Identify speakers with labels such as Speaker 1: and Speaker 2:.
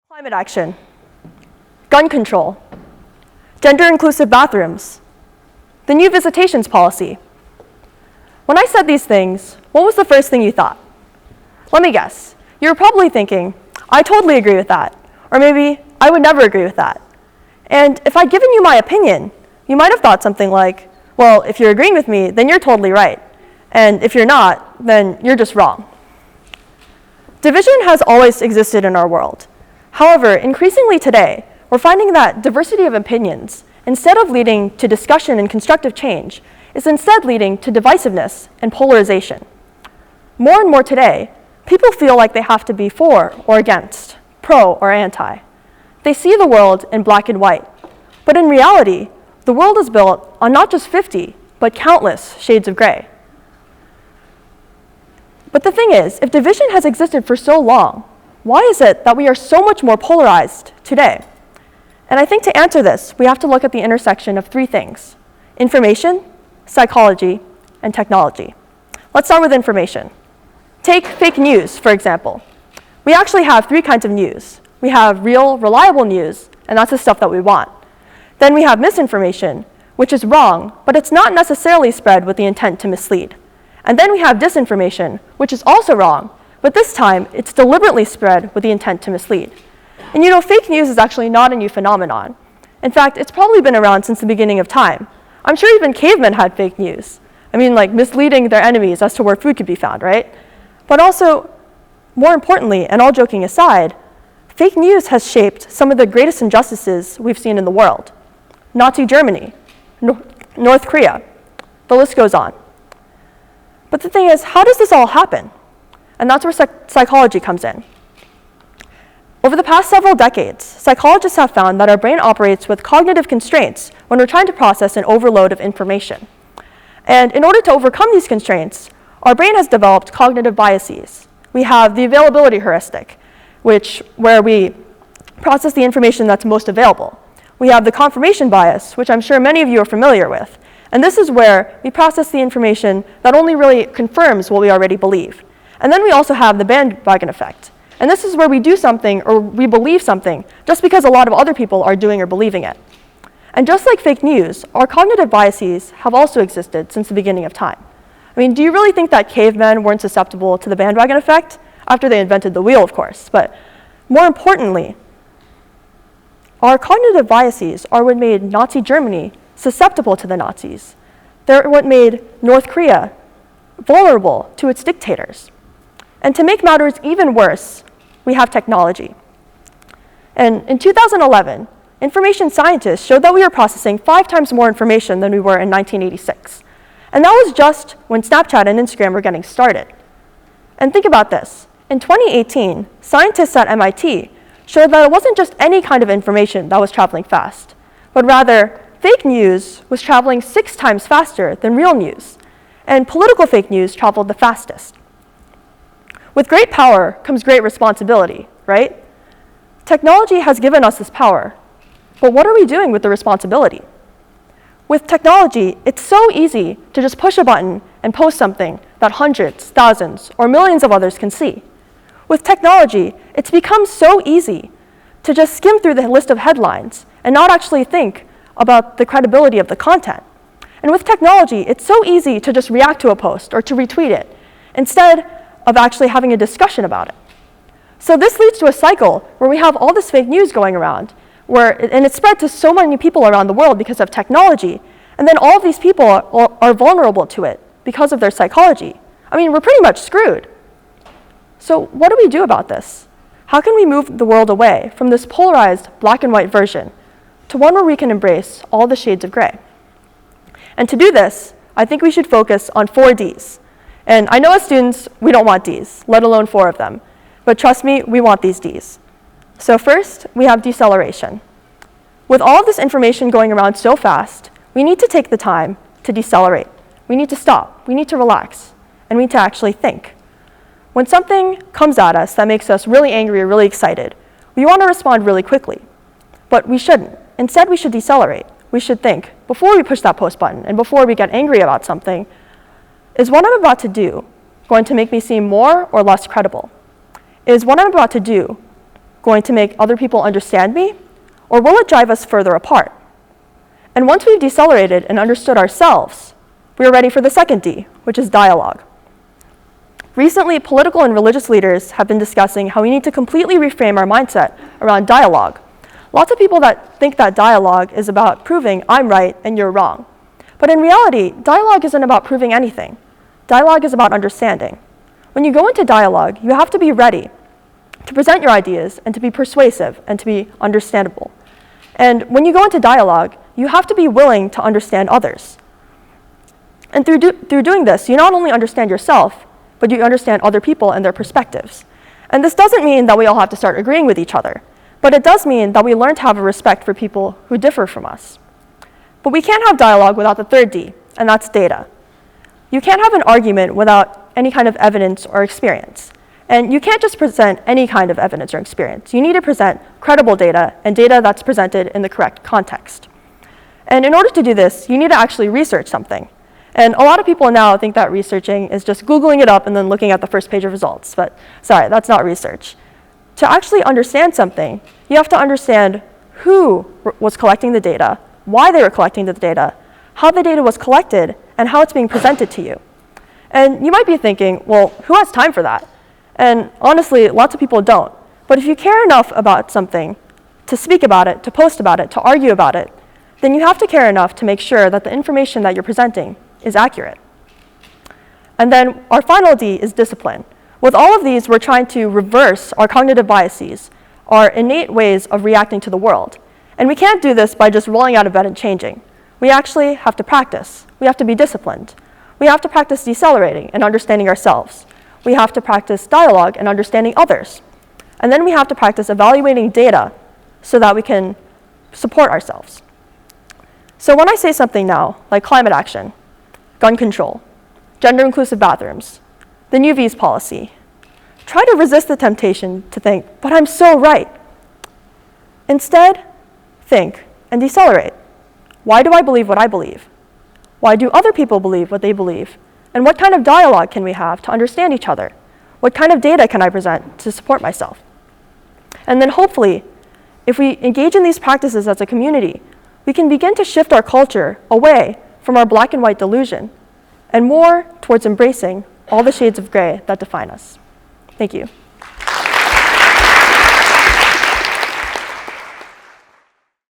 Speaker 1: Climate action, gun control, gender-inclusive bathrooms, the new visitations policy. When I said these things, what was the first thing you thought? Let me guess. You were probably thinking, I totally agree with that. Or maybe, I would never agree with that. And if I'd given you my opinion, you might have thought something like, well, if you're agreeing with me, then you're totally right. And if you're not, then you're just wrong. Division has always existed in our world. However, increasingly today, we're finding that diversity of opinions, instead of leading to discussion and constructive change, is instead leading to divisiveness and polarization. More and more today, people feel like they have to be for or against, pro or anti. They see the world in black and white. But in reality, the world is built on not just 50, but countless shades of gray. But the thing is, if division has existed for so long, why is it that we are so much more polarized today? And I think to answer this, we have to look at the intersection of three things: information, psychology, and technology. Let's start with information. Take fake news, for example. We actually have three kinds of news. We have real, reliable news, and that's the stuff that we want. Then we have misinformation, which is wrong, but it's not necessarily spread with the intent to mislead. And then we have disinformation, which is also wrong, but this time it's deliberately spread with the intent to mislead. And you know, fake news is actually not a new phenomenon. In fact, it's probably been around since the beginning of time. I'm sure even cavemen had fake news. I mean, like misleading their enemies as to where food could be found, right? But also, more importantly, and all joking aside, fake news has shaped some of the greatest injustices we've seen in the world. Nazi Germany, North Korea, the list goes on. But the thing is, how does this all happen? And that's where psychology comes in. Over the past several decades, psychologists have found that our brain operates with cognitive constraints when we're trying to process an overload of information. And in order to overcome these constraints, our brain has developed cognitive biases. We have the availability heuristic, where we process the information that's most available. We have the confirmation bias, which I'm sure many of you are familiar with. And this is where we process the information that only really confirms what we already believe. And then we also have the bandwagon effect. And this is where we do something or we believe something just because a lot of other people are doing or believing it. And just like fake news, our cognitive biases have also existed since the beginning of time. I mean, do you really think that cavemen weren't susceptible to the bandwagon effect? After they invented the wheel, of course. But more importantly, our cognitive biases are what made Nazi Germany susceptible to the Nazis. They're what made North Korea vulnerable to its dictators. And to make matters even worse, we have technology. And in 2011, information scientists showed that we were processing 5 times more information than we were in 1986. And that was just when Snapchat and Instagram were getting started. And think about this. In 2018, scientists at MIT showed that it wasn't just any kind of information that was traveling fast, but rather fake news was traveling 6 times faster than real news, and political fake news traveled the fastest. With great power comes great responsibility, right? Technology has given us this power, but what are we doing with the responsibility? With technology, it's so easy to just push a button and post something that hundreds, thousands, or millions of others can see. With technology, it's become so easy to just skim through the list of headlines and not actually think about the credibility of the content. And with technology, it's so easy to just react to a post or to retweet it instead of actually having a discussion about it. So this leads to a cycle where we have all this fake news going around, and it's spread to so many people around the world because of technology, and then all of these people are vulnerable to it because of their psychology. I mean, we're pretty much screwed. So what do we do about this? How can we move the world away from this polarized black and white version to one where we can embrace all the shades of gray? And to do this, I think we should focus on 4 Ds. And I know as students, we don't want Ds, let alone 4 of them. But trust me, we want these Ds. So first, we have deceleration. With all of this information going around so fast, we need to take the time to decelerate. We need to stop, we need to relax, and we need to actually think. When something comes at us that makes us really angry or really excited, we want to respond really quickly. But we shouldn't. Instead, we should decelerate. We should think, before we push that post button and before we get angry about something, is what I'm about to do going to make me seem more or less credible? Is what I'm about to do going to make other people understand me, or will it drive us further apart? And once we've decelerated and understood ourselves, we are ready for the second D, which is dialogue. Recently, political and religious leaders have been discussing how we need to completely reframe our mindset around dialogue. Lots of people that think that dialogue is about proving I'm right and you're wrong. But in reality, dialogue isn't about proving anything. Dialogue is about understanding. When you go into dialogue, you have to be ready to present your ideas and to be persuasive and to be understandable. And when you go into dialogue, you have to be willing to understand others. And through doing this, you not only understand yourself, but you understand other people and their perspectives. And this doesn't mean that we all have to start agreeing with each other, but it does mean that we learn to have a respect for people who differ from us. But we can't have dialogue without the third D, and that's data. You can't have an argument without any kind of evidence or experience. And you can't just present any kind of evidence or experience. You need to present credible data and data that's presented in the correct context. And in order to do this, you need to actually research something. And a lot of people now think that researching is just Googling it up and then looking at the first page of results. But sorry, that's not research. To actually understand something, you have to understand who was collecting the data, why they were collecting the data, how the data was collected, and how it's being presented to you. And you might be thinking, well, who has time for that? And honestly, lots of people don't. But if you care enough about something to speak about it, to post about it, to argue about it, then you have to care enough to make sure that the information that you're presenting is accurate. And then our final D is discipline. With all of these, we're trying to reverse our cognitive biases, our innate ways of reacting to the world. And we can't do this by just rolling out of bed and changing. We actually have to practice. We have to be disciplined. We have to practice decelerating and understanding ourselves. We have to practice dialogue and understanding others. And then we have to practice evaluating data so that we can support ourselves. So when I say something now, like climate action, gun control, gender-inclusive bathrooms, the new visa policy, try to resist the temptation to think, but I'm so right. Instead, think and decelerate. Why do I believe what I believe? Why do other people believe what they believe? And what kind of dialogue can we have to understand each other? What kind of data can I present to support myself? And then hopefully, if we engage in these practices as a community, we can begin to shift our culture away from our black and white delusion and more towards embracing all the shades of gray that define us. Thank you.